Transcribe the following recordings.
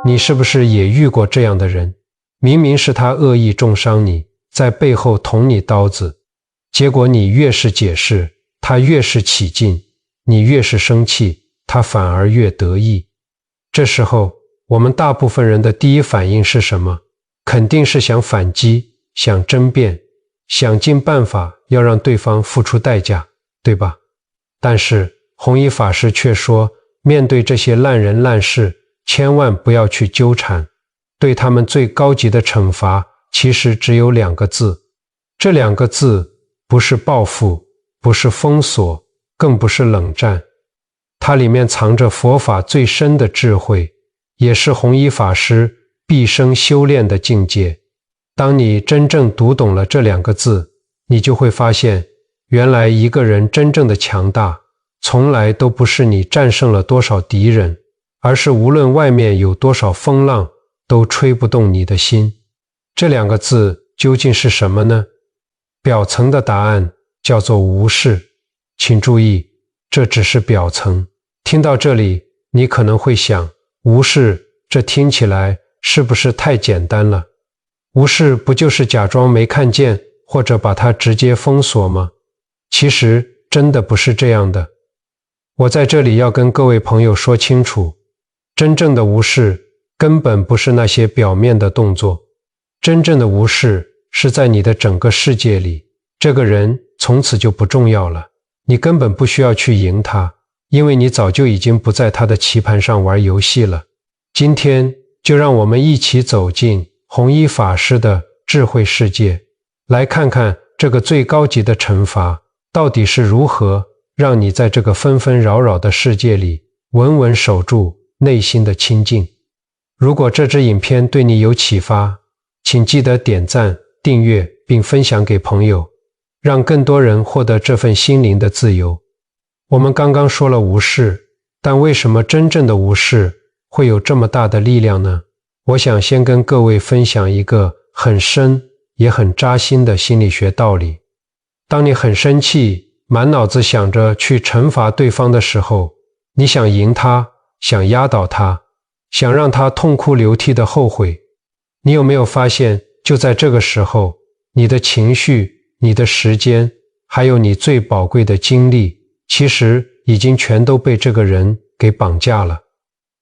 你是不是也遇过这样的人？明明是他恶意重伤你，在背后捅你刀子，结果你越是解释，他越是起劲，你越是生气，他反而越得意。这时候，我们大部分人的第一反应是什么？肯定是想反击，想争辩，想尽办法要让对方付出代价，对吧？但是弘一法师却说，面对这些烂人烂事，千万不要去纠缠，对他们最高级的惩罚其实只有2个字，这2个字不是报复，不是封锁，更不是冷战，它里面藏着佛法最深的智慧，也是弘一法师毕生修炼的境界。当你真正读懂了这2个字，你就会发现，原来一个人真正的强大，从来都不是你战胜了多少敌人，而是无论外面有多少风浪，都吹不动你的心。这2个字究竟是什么呢？表层的答案叫做无视。请注意，这只是表层。听到这里，你可能会想，无视，这听起来是不是太简单了？无视不就是假装没看见，或者把它直接封锁吗？其实真的不是这样的。我在这里要跟各位朋友说清楚，真正的无视根本不是那些表面的动作，真正的无视是在你的整个世界里，这个人从此就不重要了，你根本不需要去赢他，因为你早就已经不在他的棋盘上玩游戏了。今天就让我们一起走进弘一法师的智慧世界，来看看这个最高级的惩罚到底是如何让你在这个纷纷扰扰的世界里稳稳守住内心的清净。如果这支影片对你有启发，请记得点赞、订阅并分享给朋友，让更多人获得这份心灵的自由。我们刚刚说了无视，但为什么真正的无视会有这么大的力量呢？我想先跟各位分享一个很深也很扎心的心理学道理。当你很生气，满脑子想着去惩罚对方的时候，你想赢他，想压倒他，想让他痛哭流涕的后悔。你有没有发现，就在这个时候，你的情绪、你的时间，还有你最宝贵的精力，其实已经全都被这个人给绑架了。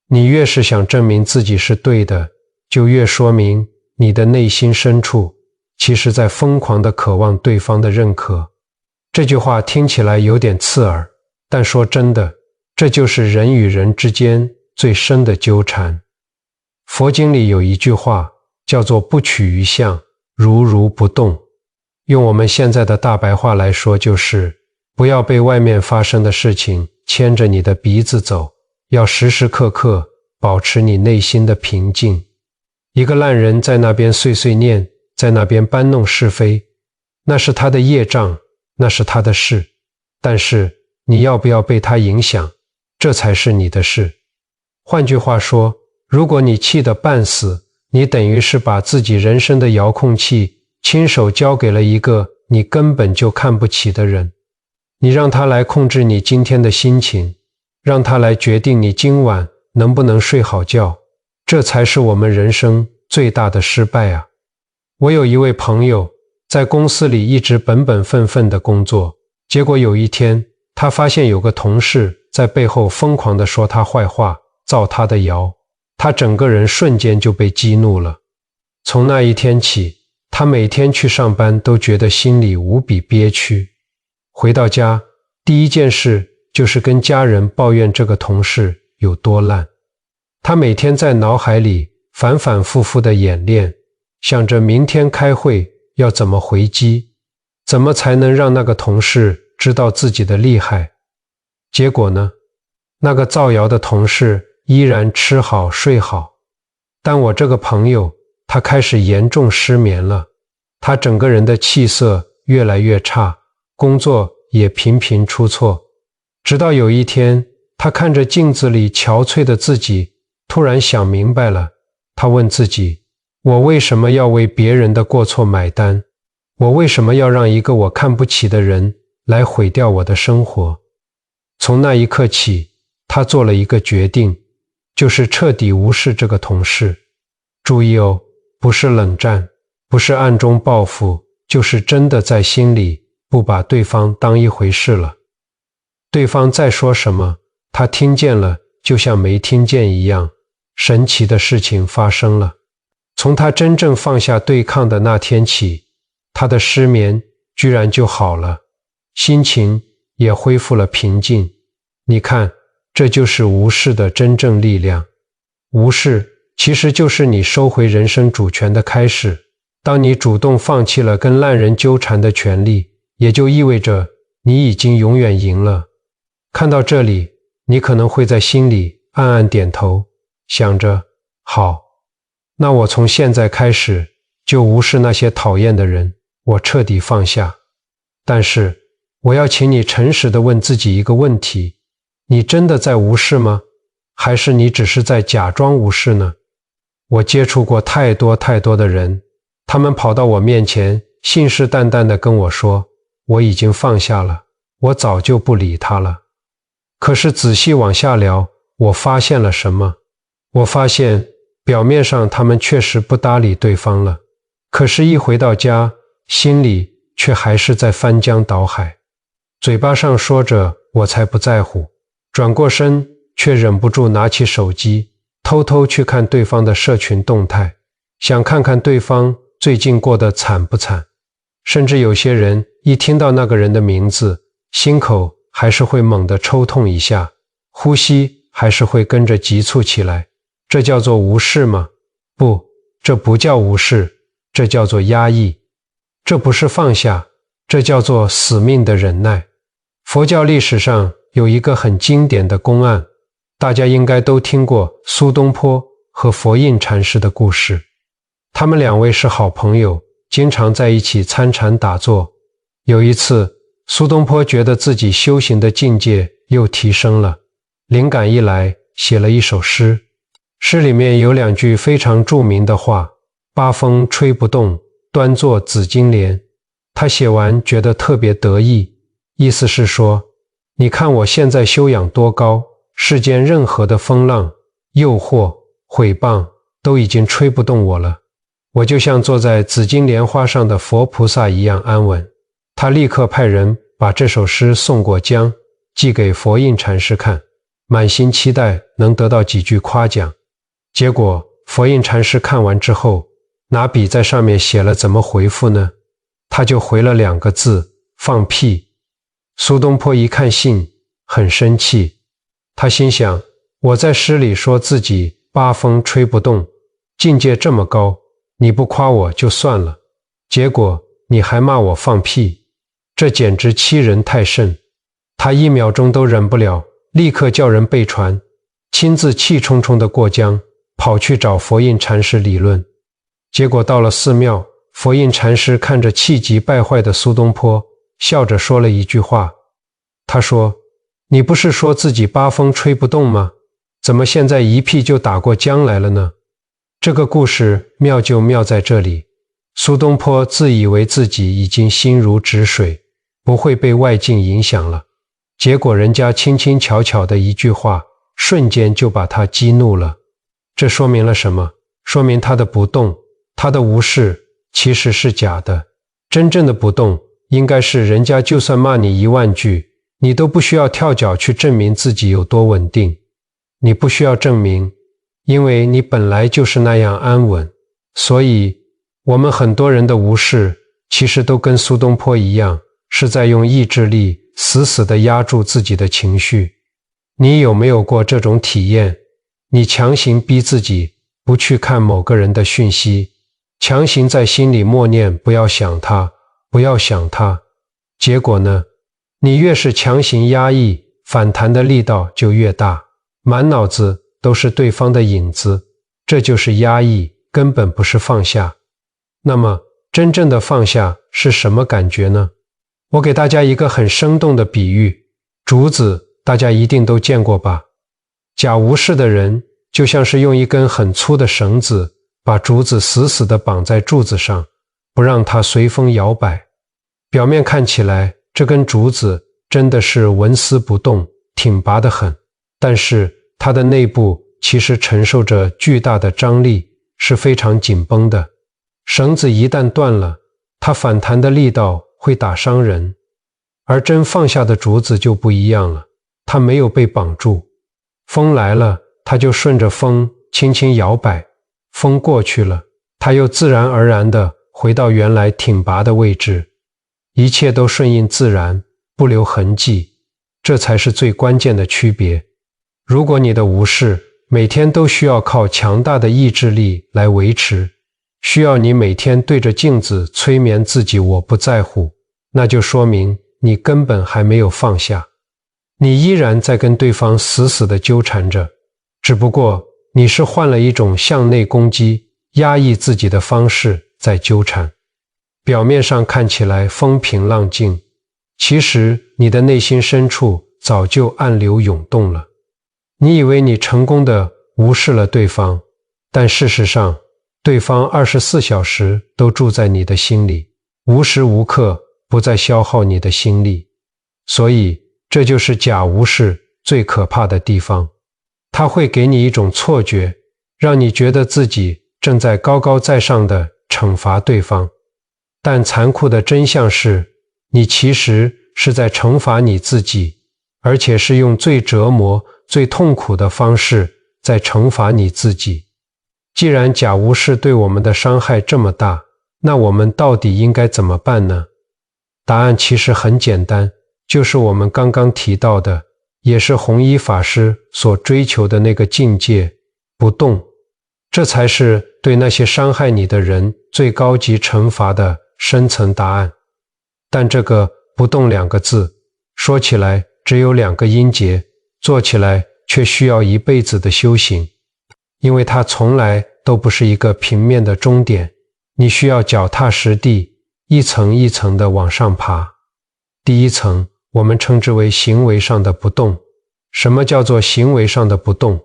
你越是想证明自己是对的，就越说明你的内心深处其实在疯狂地渴望对方的认可。这句话听起来有点刺耳，但说真的，这就是人与人之间最深的纠缠。佛经里有一句话叫做不取于相，如如不动。用我们现在的大白话来说，就是不要被外面发生的事情牵着你的鼻子走，要时时刻刻保持你内心的平静。一个烂人在那边碎碎念，在那边搬弄是非，那是他的业障，那是他的事，但是你要不要被他影响，这才是你的事。换句话说，如果你气得半死，你等于是把自己人生的遥控器亲手交给了一个你根本就看不起的人。你让他来控制你今天的心情，让他来决定你今晚能不能睡好觉，这才是我们人生最大的失败啊！我有一位朋友在公司里一直本本分分的工作，结果有一天他发现有个同事在背后疯狂地说他坏话，造他的谣，他整个人瞬间就被激怒了。从那一天起，他每天去上班都觉得心里无比憋屈，回到家第一件事就是跟家人抱怨这个同事有多烂。他每天在脑海里反反复复的演练，想着明天开会要怎么回击，怎么才能让那个同事知道自己的厉害。结果呢，那个造谣的同事依然吃好睡好，但我这个朋友他开始严重失眠了，他整个人的气色越来越差，工作也频频出错。直到有一天，他看着镜子里憔悴的自己，突然想明白了。他问自己，我为什么要为别人的过错买单？我为什么要让一个我看不起的人来毁掉我的生活？从那一刻起，他做了一个决定，就是彻底无视这个同事。注意哦，不是冷战，不是暗中报复，就是真的在心里不把对方当一回事了。对方在说什么，他听见了就像没听见一样。神奇的事情发生了，从他真正放下对抗的那天起，他的失眠居然就好了，心情也恢复了平静。你看，这就是无视的真正力量。无视其实就是你收回人生主权的开始。当你主动放弃了跟烂人纠缠的权利，也就意味着你已经永远赢了。看到这里，你可能会在心里暗暗点头，想着，好，那我从现在开始就无视那些讨厌的人，我彻底放下。但是，我要请你诚实地问自己一个问题，你真的在无视吗？还是你只是在假装无视呢？我接触过太多的人，他们跑到我面前，信誓旦旦地跟我说，我已经放下了，我早就不理他了。可是仔细往下聊，我发现了什么？我发现表面上他们确实不搭理对方了，可是一回到家，心里却还是在翻江倒海。嘴巴上说着我才不在乎，转过身却忍不住拿起手机，偷偷去看对方的社群动态，想看看对方最近过得惨不惨。甚至有些人一听到那个人的名字，心口还是会猛地抽痛一下，呼吸还是会跟着急促起来。这叫做无视吗？不，这不叫无视，这叫做压抑。这不是放下，这叫做死命的忍耐。佛教历史上有一个很经典的公案，大家应该都听过苏东坡和佛印禅师的故事。他们两位是好朋友，经常在一起参禅打坐。有一次，苏东坡觉得自己修行的境界又提升了，灵感一来，写了一首诗。诗里面有两句非常著名的话，八风吹不动，端坐紫金莲。他写完觉得特别得意，意思是说，你看我现在修养多高，世间任何的风浪、诱惑、毁谤都已经吹不动我了，我就像坐在紫金莲花上的佛菩萨一样安稳。他立刻派人把这首诗送过江，寄给佛印禅师看，满心期待能得到几句夸奖。结果佛印禅师看完之后，拿笔在上面写了怎么回复呢？他就回了2个字，放屁。苏东坡一看信，很生气，他心想，我在诗里说自己八风吹不动，境界这么高，你不夸我就算了，结果你还骂我放屁，这简直欺人太甚。他1秒钟都忍不了，立刻叫人备船，亲自气冲冲地过江，跑去找佛印禅师理论。结果到了寺庙，佛印禅师看着气急败坏的苏东坡，笑着说了一句话。他说，你不是说自己八风吹不动吗？怎么现在一屁就打过江来了呢？这个故事妙就妙在这里，苏东坡自以为自己已经心如止水，不会被外境影响了，结果人家轻轻巧巧的一句话，瞬间就把他激怒了。这说明了什么？说明他的不动，他的无视其实是假的。真正的不动应该是人家就算骂你1万句，你都不需要跳脚去证明自己有多稳定。你不需要证明，因为你本来就是那样安稳。所以我们很多人的无视其实都跟苏东坡一样，是在用意志力死死地压住自己的情绪。你有没有过这种体验？你强行逼自己不去看某个人的讯息，强行在心里默念不要想他，不要想他。结果呢？你越是强行压抑，反弹的力道就越大，满脑子都是对方的影子。这就是压抑，根本不是放下。那么，真正的放下是什么感觉呢？我给大家一个很生动的比喻，竹子大家一定都见过吧？假无视的人就像是用一根很粗的绳子把竹子死死地绑在柱子上，不让它随风摇摆。表面看起来这根竹子真的是纹丝不动，挺拔得很，但是它的内部其实承受着巨大的张力，是非常紧绷的。绳子一旦断了，它反弹的力道会打伤人。而真放下的竹子就不一样了，它没有被绑住，风来了，它就顺着风轻轻摇摆，风过去了，它又自然而然地回到原来挺拔的位置。一切都顺应自然，不留痕迹，这才是最关键的区别。如果你的无视每天都需要靠强大的意志力来维持，需要你每天对着镜子催眠自己我不在乎，那就说明你根本还没有放下，你依然在跟对方死死地纠缠着，只不过你是换了一种向内攻击、压抑自己的方式在纠缠。表面上看起来风平浪静，其实你的内心深处早就暗流涌动了。你以为你成功地无视了对方，但事实上，对方24小时都住在你的心里，无时无刻不再消耗你的心力。所以这就是假无视最可怕的地方，它会给你一种错觉，让你觉得自己正在高高在上地惩罚对方。但残酷的真相是，你其实是在惩罚你自己，而且是用最折磨、最痛苦的方式在惩罚你自己。既然假无视对我们的伤害这么大，那我们到底应该怎么办呢？答案其实很简单，就是我们刚刚提到的，也是弘一法师所追求的那个境界，不动。这才是对那些伤害你的人最高级惩罚的深层答案。但这个不动2个字，说起来只有2个音节，做起来却需要一辈子的修行，因为它从来都不是一个平面的终点，你需要脚踏实地，一层一层地往上爬。第一层，我们称之为行为上的不动。什么叫做行为上的不动？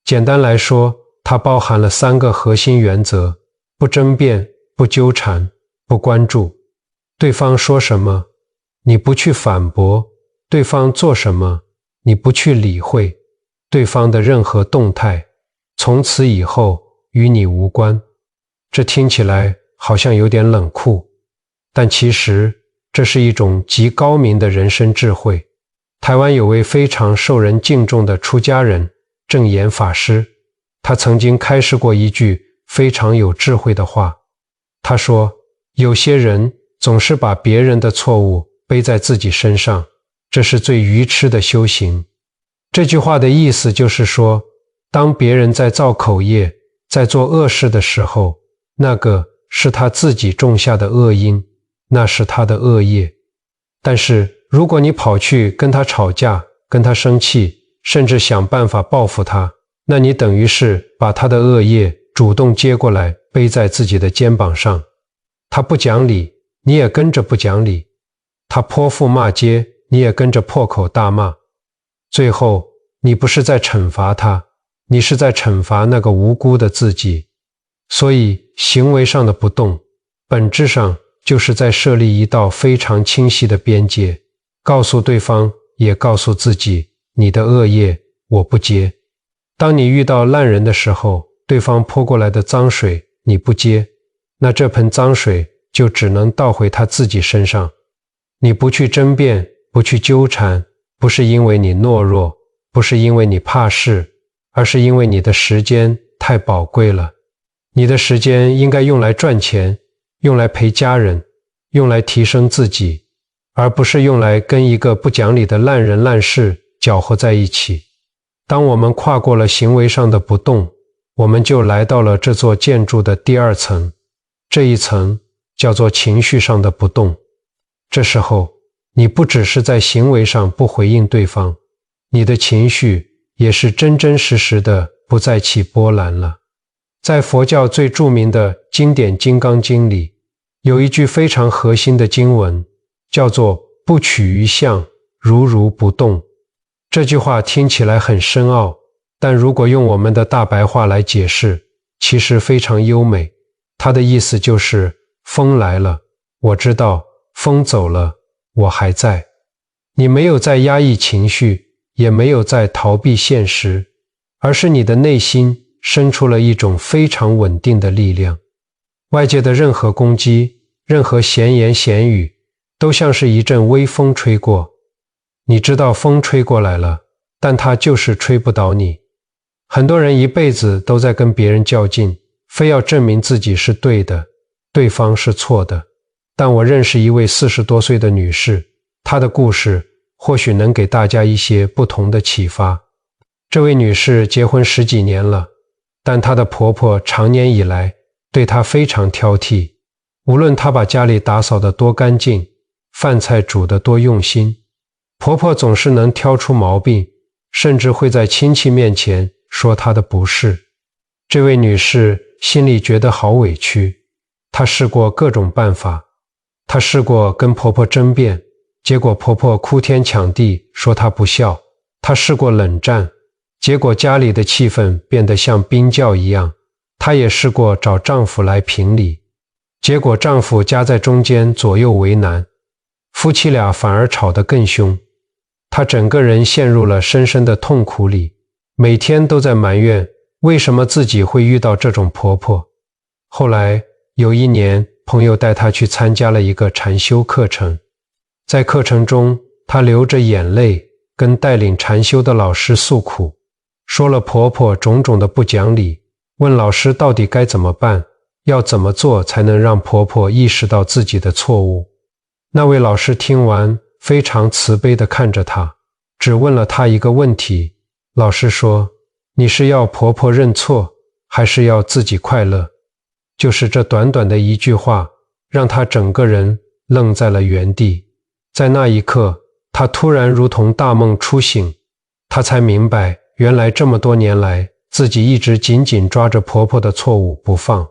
简单来说，它包含了3个核心原则：不争辩、不纠缠、不关注。对方说什么，你不去反驳；对方做什么，你不去理会。对方的任何动态，从此以后与你无关。这听起来好像有点冷酷，但其实这是一种极高明的人生智慧。台湾有位非常受人敬重的出家人证严法师，他曾经开示过一句非常有智慧的话。他说，有些人总是把别人的错误背在自己身上，这是最愚痴的修行。这句话的意思就是说，当别人在造口业，在做恶事的时候，那个是他自己种下的恶因，那是他的恶业。但是如果你跑去跟他吵架，跟他生气，甚至想办法报复他，那你等于是把他的恶业主动接过来背在自己的肩膀上。他不讲理，你也跟着不讲理；他泼妇骂街，你也跟着破口大骂。最后，你不是在惩罚他，你是在惩罚那个无辜的自己。所以，行为上的不动，本质上就是在设立一道非常清晰的边界，告诉对方，也告诉自己，你的恶业我不接。当你遇到烂人的时候，对方泼过来的脏水你不接，那这盆脏水就只能倒回他自己身上。你不去争辩，不去纠缠，不是因为你懦弱，不是因为你怕事，而是因为你的时间太宝贵了。你的时间应该用来赚钱，用来陪家人，用来提升自己，而不是用来跟一个不讲理的烂人烂事搅和在一起。当我们跨过了行为上的不动，我们就来到了这座建筑的第2层，这一层叫做情绪上的不动。这时候，你不只是在行为上不回应对方，你的情绪也是真真实实的不再起波澜了。在佛教最著名的经典《金刚经》里，有一句非常核心的经文，叫做不取于相，如如不动。这句话听起来很深奥，但如果用我们的大白话来解释，其实非常优美。它的意思就是，风来了，我知道；风走了，我还在。你没有在压抑情绪，也没有在逃避现实，而是你的内心生出了一种非常稳定的力量。外界的任何攻击，任何闲言闲语，都像是一阵微风吹过。你知道风吹过来了，但它就是吹不倒你。很多人一辈子都在跟别人较劲，非要证明自己是对的，对方是错的。但我认识一位40多岁的女士，她的故事或许能给大家一些不同的启发。这位女士结婚10几年了，但她的婆婆长年以来对她非常挑剔，无论她把家里打扫得多干净，饭菜煮得多用心，婆婆总是能挑出毛病，甚至会在亲戚面前说她的不是。这位女士心里觉得好委屈，她试过各种办法，她试过跟婆婆争辩，结果婆婆哭天抢地说她不孝。她试过冷战，结果家里的气氛变得像冰窖一样。她也试过找丈夫来评理，结果丈夫夹在中间左右为难，夫妻俩反而吵得更凶。她整个人陷入了深深的痛苦里，每天都在埋怨为什么自己会遇到这种婆婆。后来有一年，朋友带她去参加了一个禅修课程，在课程中，她流着眼泪跟带领禅修的老师诉苦，说了婆婆种种的不讲理，问老师到底该怎么办，要怎么做才能让婆婆意识到自己的错误。那位老师听完非常慈悲地看着她，只问了她一个问题。老师说，你是要婆婆认错，还是要自己快乐？就是这短短的一句话，让她整个人愣在了原地。在那一刻，她突然如同大梦初醒，她才明白，原来这么多年来，自己一直紧紧抓着婆婆的错误不放。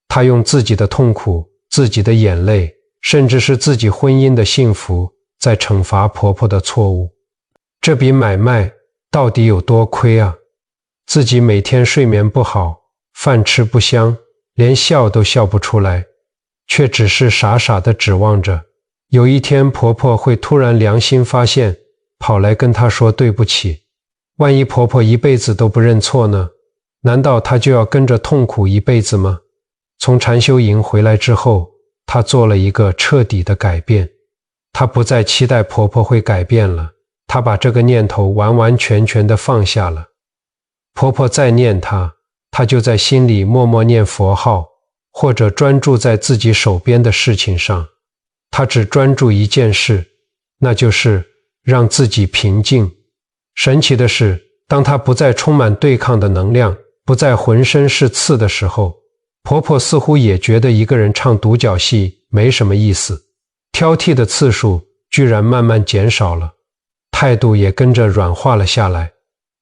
她用自己的痛苦、自己的眼泪，甚至是自己婚姻的幸福，在惩罚婆婆的错误。这笔买卖到底有多亏啊？自己每天睡眠不好，饭吃不香，连笑都笑不出来，却只是傻傻地指望着有一天婆婆会突然良心发现，跑来跟她说对不起。万一婆婆一辈子都不认错呢？难道她就要跟着痛苦一辈子吗？从禅修营回来之后，她做了一个彻底的改变。她不再期待婆婆会改变了，她把这个念头完完全全地放下了。婆婆再念她，她就在心里默默念佛号，或者专注在自己手边的事情上。她只专注一件事，那就是让自己平静。神奇的是，当她不再充满对抗的能量，不再浑身是刺的时候，婆婆似乎也觉得一个人唱独角戏没什么意思，挑剔的次数居然慢慢减少了，态度也跟着软化了下来。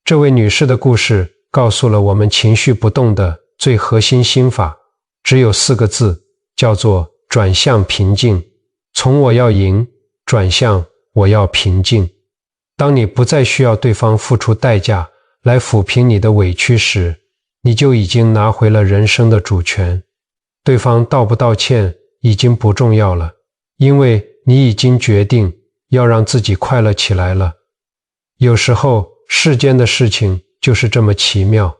这位女士的故事告诉了我们情绪不动的最核心心法，只有4个字，叫做转向平静。从我要赢，转向我要平静。当你不再需要对方付出代价来抚平你的委屈时，你就已经拿回了人生的主权。对方道不道歉已经不重要了，因为你已经决定要让自己快乐起来了。有时候世间的事情就是这么奇妙，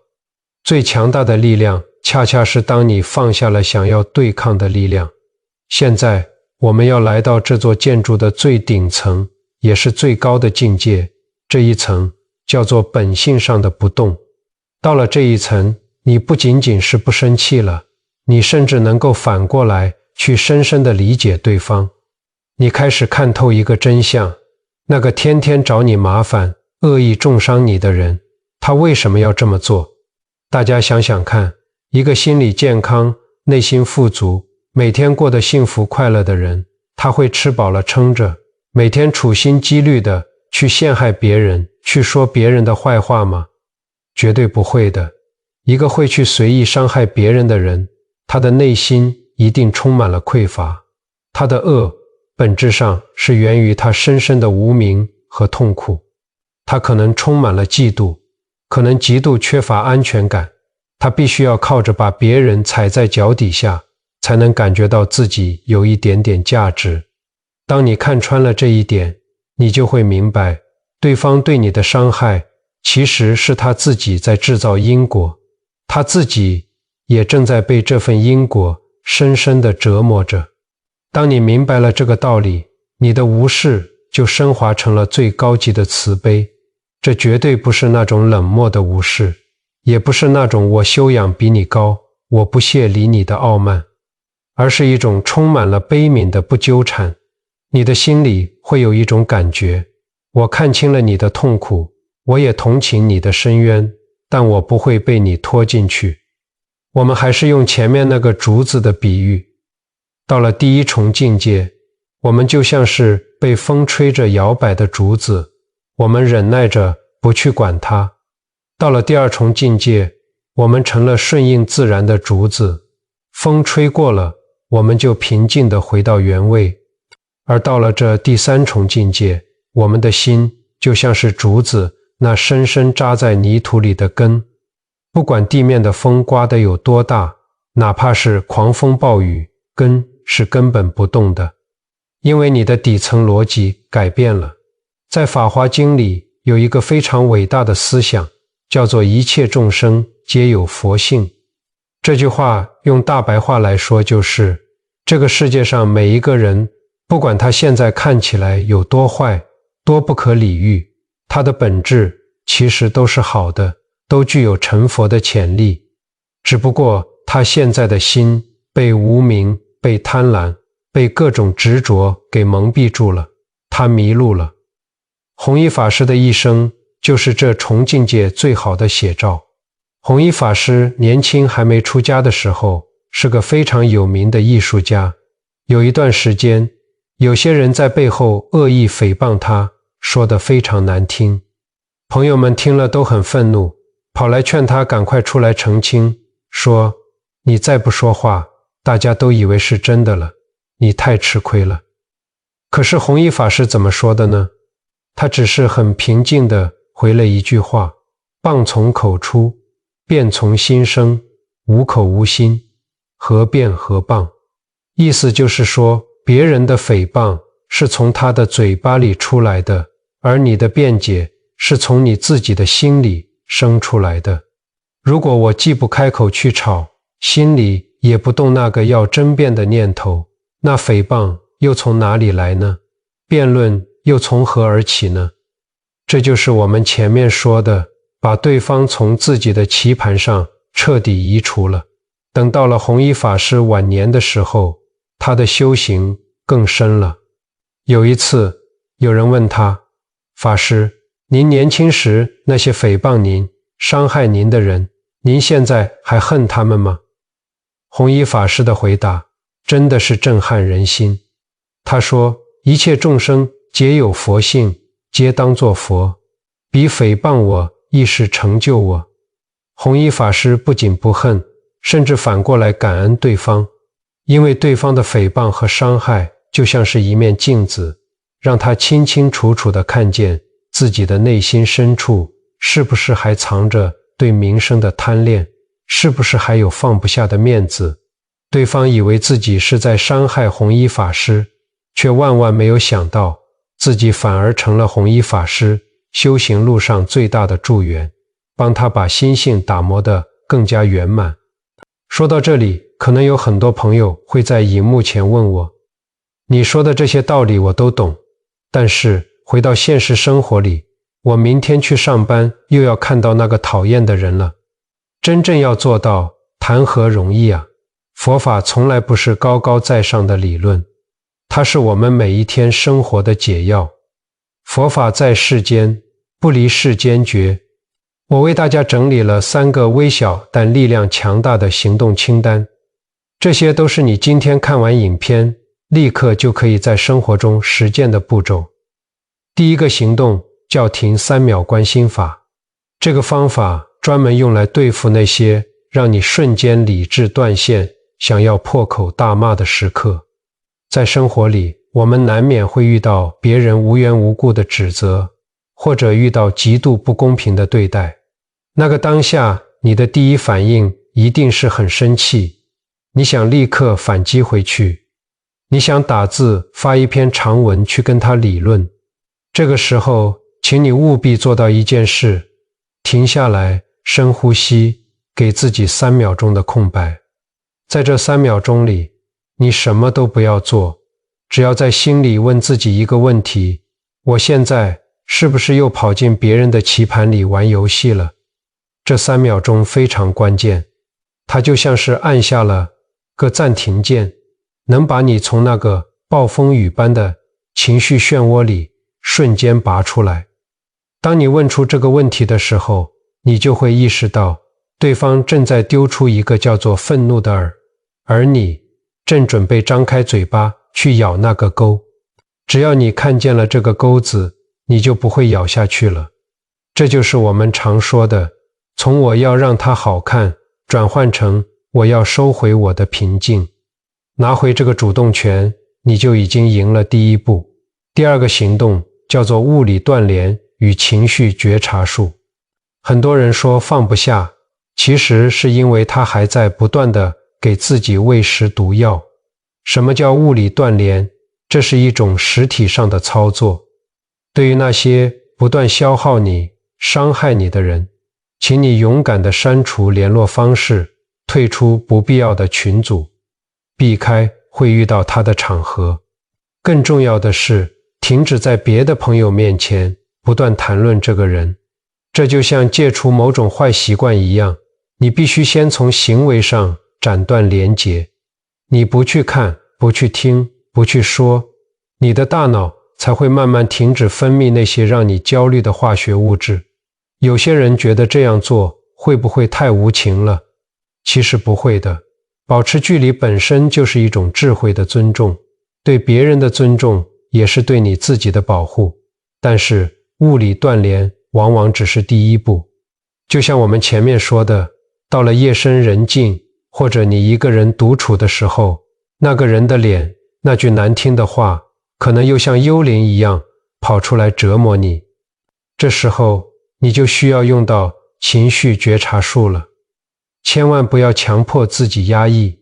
最强大的力量恰恰是当你放下了想要对抗的力量。现在我们要来到这座建筑的最顶层，也是最高的境界，这一层叫做本性上的不动。到了这一层，你不仅仅是不生气了，你甚至能够反过来去深深地理解对方。你开始看透一个真相，那个天天找你麻烦、恶意重伤你的人，他为什么要这么做？大家想想看，一个心理健康、内心富足、每天过得幸福快乐的人，他会吃饱了撑着，每天处心积虑地去陷害别人，去说别人的坏话吗？绝对不会的。一个会去随意伤害别人的人，他的内心一定充满了匮乏，他的恶本质上是源于他深深的无明和痛苦。他可能充满了嫉妒，可能极度缺乏安全感，他必须要靠着把别人踩在脚底下，才能感觉到自己有一点点价值。当你看穿了这一点，你就会明白，对方对你的伤害其实是他自己在制造因果，他自己也正在被这份因果深深地折磨着。当你明白了这个道理，你的无视就升华成了最高级的慈悲。这绝对不是那种冷漠的无视，也不是那种我修养比你高，我不屑理你的傲慢，而是一种充满了悲悯的不纠缠。你的心里会有一种感觉，我看清了你的痛苦，我也同情你的深渊，但我不会被你拖进去。我们还是用前面那个竹子的比喻，到了第一重境界，我们就像是被风吹着摇摆的竹子，我们忍耐着不去管它。到了第二重境界，我们成了顺应自然的竹子，风吹过了，我们就平静地回到原位。而到了这第三重境界，我们的心就像是竹子那深深扎在泥土里的根，不管地面的风刮得有多大，哪怕是狂风暴雨，根是根本不动的，因为你的底层逻辑改变了。在《法华经》里有一个非常伟大的思想，叫做一切众生皆有佛性。这句话用大白话来说，就是这个世界上每一个人，不管他现在看起来有多坏，多不可理喻，他的本质其实都是好的，都具有成佛的潜力。只不过他现在的心被无明、被贪婪、被各种执着给蒙蔽住了，他迷路了。弘一法师的一生就是这重境界最好的写照。弘一法师年轻还没出家的时候，是个非常有名的艺术家。有一段时间，有些人在背后恶意诽谤他，说得非常难听。朋友们听了都很愤怒，跑来劝他赶快出来澄清，说你再不说话，大家都以为是真的了，你太吃亏了。可是弘一法师怎么说的呢？他只是很平静地回了一句话：谤从口出，辩从心生，无口无心，何辩何谤？意思就是说，别人的诽谤是从他的嘴巴里出来的，而你的辩解是从你自己的心里生出来的。如果我既不开口去吵，心里也不动那个要争辩的念头，那诽谤又从哪里来呢？辩论又从何而起呢？这就是我们前面说的，把对方从自己的棋盘上彻底移除了。等到了弘一法师晚年的时候，他的修行更深了。有一次，有人问他：法师，您年轻时那些诽谤您、伤害您的人，您现在还恨他们吗？弘一法师的回答真的是震撼人心。他说：一切众生皆有佛性，皆当作佛，彼诽谤我亦是成就我。弘一法师不仅不恨，甚至反过来感恩对方，因为对方的诽谤和伤害就像是一面镜子，让他清清楚楚地看见自己的内心深处是不是还藏着对名声的贪恋，是不是还有放不下的面子。对方以为自己是在伤害弘一法师，却万万没有想到，自己反而成了弘一法师修行路上最大的助缘，帮他把心性打磨得更加圆满。说到这里，可能有很多朋友会在荧幕前问我，你说的这些道理我都懂，但是回到现实生活里，我明天去上班又要看到那个讨厌的人了。真正要做到，谈何容易啊！佛法从来不是高高在上的理论，它是我们每一天生活的解药。佛法在世间，不离世间觉。我为大家整理了3个微小但力量强大的行动清单，这些都是你今天看完影片，立刻就可以在生活中实践的步骤。第一个行动叫停3秒观心法，这个方法专门用来对付那些让你瞬间理智断线，想要破口大骂的时刻。在生活里，我们难免会遇到别人无缘无故的指责，或者遇到极度不公平的对待。那个当下，你的第一反应一定是很生气，你想立刻反击回去，你想打字发一篇长文去跟他理论。这个时候，请你务必做到一件事，停下来，深呼吸，给自己3秒钟的空白。在这3秒钟里，你什么都不要做，只要在心里问自己一个问题：我现在是不是又跑进别人的棋盘里玩游戏了？这3秒钟非常关键，它就像是按下了个暂停键，能把你从那个暴风雨般的情绪漩涡里瞬间拔出来。当你问出这个问题的时候，你就会意识到对方正在丢出一个叫做愤怒的饵，而你正准备张开嘴巴去咬那个钩。只要你看见了这个钩子，你就不会咬下去了。这就是我们常说的，从我要让它好看转换成我要收回我的平静。拿回这个主动权，你就已经赢了第一步。第2个行动叫做物理断联与情绪觉察术。很多人说放不下，其实是因为他还在不断地给自己喂食毒药。什么叫物理断联？这是一种实体上的操作。对于那些不断消耗你、伤害你的人，请你勇敢地删除联络方式，退出不必要的群组，避开会遇到他的场合。更重要的是，停止在别的朋友面前不断谈论这个人。这就像戒除某种坏习惯一样，你必须先从行为上斩断连结。你不去看，不去听，不去说，你的大脑才会慢慢停止分泌那些让你焦虑的化学物质。有些人觉得这样做会不会太无情了？其实不会的。保持距离本身就是一种智慧的尊重，对别人的尊重也是对你自己的保护。但是物理断联往往只是第一步。就像我们前面说的，到了夜深人静，或者你一个人独处的时候，那个人的脸，那句难听的话，可能又像幽灵一样跑出来折磨你。这时候你就需要用到情绪觉察术了。千万不要强迫自己压抑，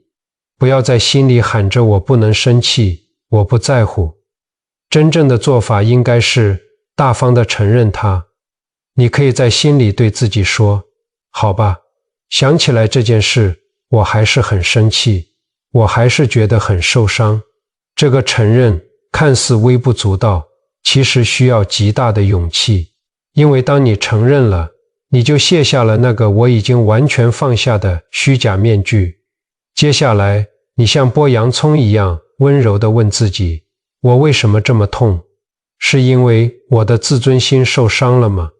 不要在心里喊着我不能生气，我不在乎。真正的做法应该是大方地承认它。你可以在心里对自己说，好吧，想起来这件事，我还是很生气，我还是觉得很受伤。这个承认看似微不足道，其实需要极大的勇气，因为当你承认了，你就卸下了那个我已经完全放下的虚假面具。接下来，你像剥洋葱一样温柔地问自己，我为什么这么痛？是因为我的自尊心受伤了吗？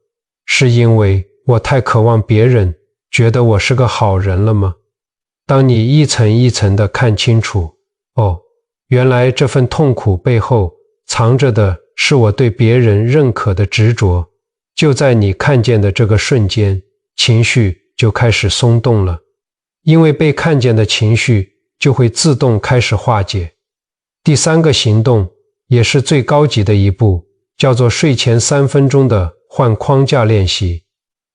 是因为我太渴望别人觉得我是个好人了吗？当你一层一层地看清楚，哦，原来这份痛苦背后藏着的是我对别人认可的执着，就在你看见的这个瞬间，情绪就开始松动了，因为被看见的情绪就会自动开始化解。第3个行动也是最高级的一步，叫做睡前3分钟的换框架练习。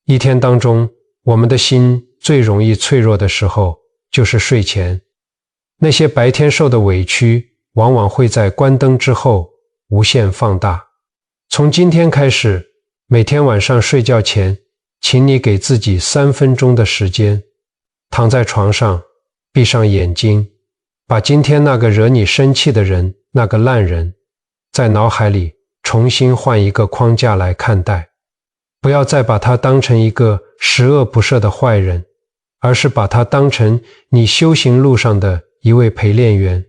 一天当中，我们的心最容易脆弱的时候就是睡前。那些白天受的委屈往往会在关灯之后无限放大。从今天开始，每天晚上睡觉前，请你给自己3分钟的时间，躺在床上，闭上眼睛，把今天那个惹你生气的人，那个烂人，在脑海里重新换一个框架来看待。不要再把他当成一个十恶不赦的坏人，而是把他当成你修行路上的一位陪练员。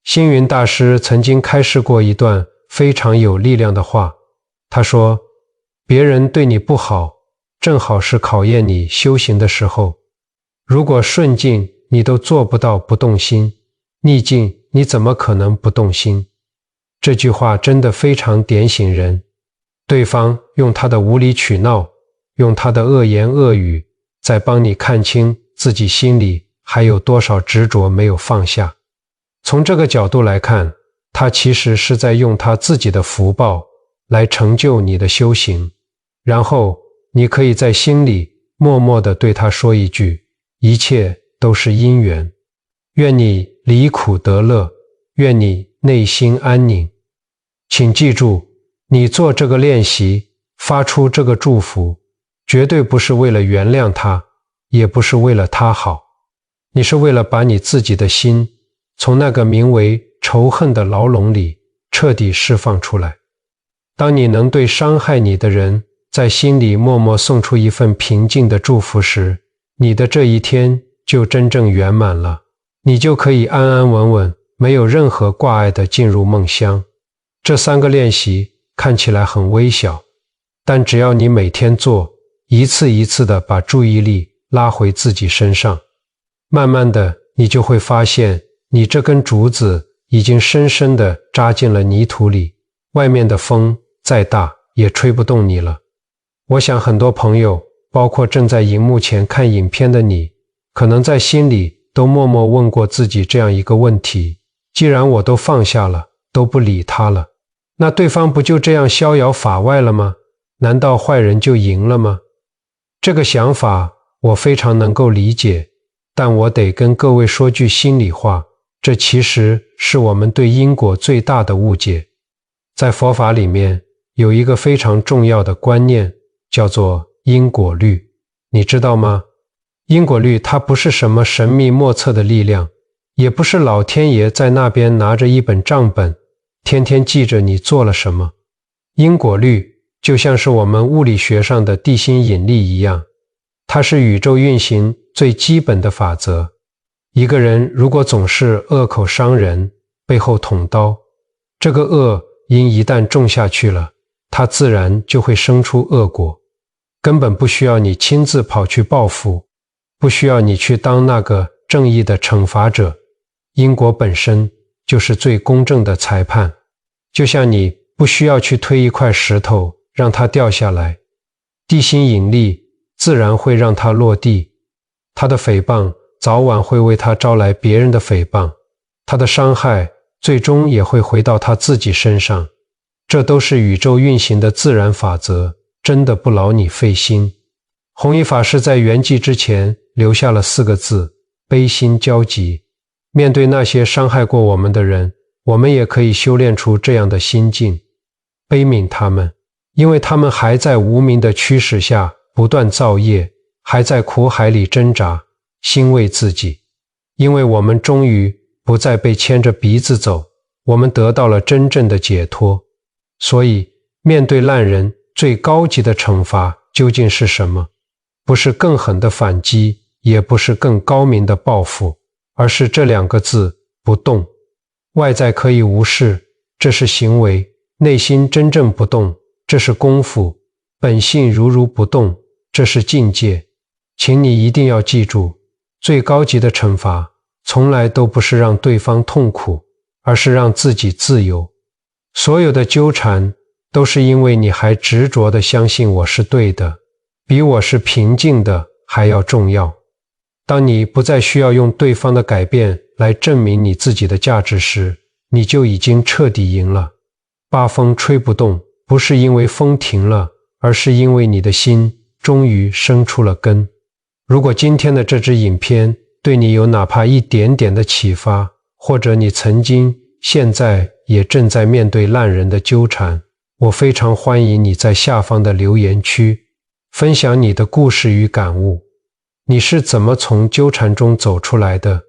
星云大师曾经开示过一段非常有力量的话，他说，别人对你不好，正好是考验你修行的时候。如果顺境你都做不到不动心，逆境你怎么可能不动心？这句话真的非常点醒人。对方用他的无理取闹，用他的恶言恶语，在帮你看清自己心里还有多少执着没有放下。从这个角度来看，他其实是在用他自己的福报来成就你的修行。然后你可以在心里默默地对他说一句，一切都是因缘，愿你离苦得乐，愿你内心安宁。请记住，你做这个练习，发出这个祝福，绝对不是为了原谅他，也不是为了他好，你是为了把你自己的心从那个名为仇恨的牢笼里彻底释放出来。当你能对伤害你的人在心里默默送出一份平静的祝福时，你的这一天就真正圆满了，你就可以安安稳稳，没有任何挂碍地进入梦乡。这3个练习看起来很微小，但只要你每天做，一次一次地把注意力拉回自己身上，慢慢的你就会发现，你这根竹子已经深深地扎进了泥土里，外面的风再大也吹不动你了。我想很多朋友，包括正在荧幕前看影片的你，可能在心里都默默问过自己这样一个问题：既然我都放下了，都不理他了，那对方不就这样逍遥法外了吗？难道坏人就赢了吗？这个想法我非常能够理解，但我得跟各位说句心里话，这其实是我们对因果最大的误解。在佛法里面有一个非常重要的观念，叫做因果律，你知道吗？因果律它不是什么神秘莫测的力量，也不是老天爷在那边拿着一本账本，天天记着你做了什么。因果律就像是我们物理学上的地心引力一样，它是宇宙运行最基本的法则。一个人如果总是恶口伤人，背后捅刀，这个恶因一旦种下去了，它自然就会生出恶果，根本不需要你亲自跑去报复，不需要你去当那个正义的惩罚者，因果本身就是最公正的裁判。就像你不需要去推一块石头让它掉下来，地心引力自然会让它落地，他的诽谤早晚会为他招来别人的诽谤，他的伤害最终也会回到他自己身上，这都是宇宙运行的自然法则，真的不劳你费心。弘一法师在圆寂之前留下了4个字：悲心交集。面对那些伤害过我们的人，我们也可以修炼出这样的心境，悲悯他们，因为他们还在无明的驱使下不断造业，还在苦海里挣扎，欣慰自己，因为我们终于不再被牵着鼻子走，我们得到了真正的解脱。所以面对烂人，最高级的惩罚究竟是什么？不是更狠的反击，也不是更高明的报复，而是这2个字：不动。外在可以无视，这是行为；内心真正不动，这是功夫；本性如不动，这是境界。请你一定要记住，最高级的惩罚从来都不是让对方痛苦，而是让自己自由。所有的纠缠都是因为你还执着地相信我是对的，比我是平静的还要重要。当你不再需要用对方的改变来证明你自己的价值时，你就已经彻底赢了。八风吹不动，不是因为风停了，而是因为你的心终于生出了根。如果今天的这支影片对你有哪怕一点点的启发，或者你曾经现在也正在面对烂人的纠缠，我非常欢迎你在下方的留言区分享你的故事与感悟。你是怎么从纠缠中走出来的？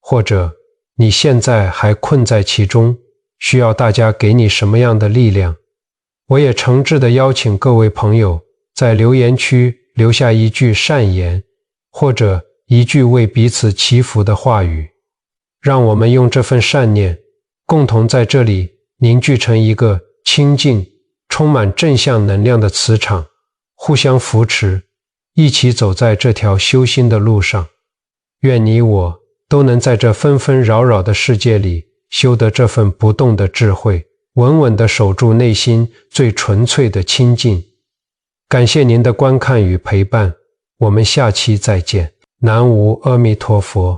或者你现在还困在其中，需要大家给你什么样的力量？我也诚挚地邀请各位朋友在留言区留下一句善言，或者一句为彼此祈福的话语，让我们用这份善念共同在这里凝聚成一个清净充满正向能量的磁场，互相扶持，一起走在这条修心的路上。愿你我都能在这纷纷扰扰的世界里修得这份不动的智慧，稳稳地守住内心最纯粹的清净。感谢您的观看与陪伴，我们下期再见。南无阿弥陀佛。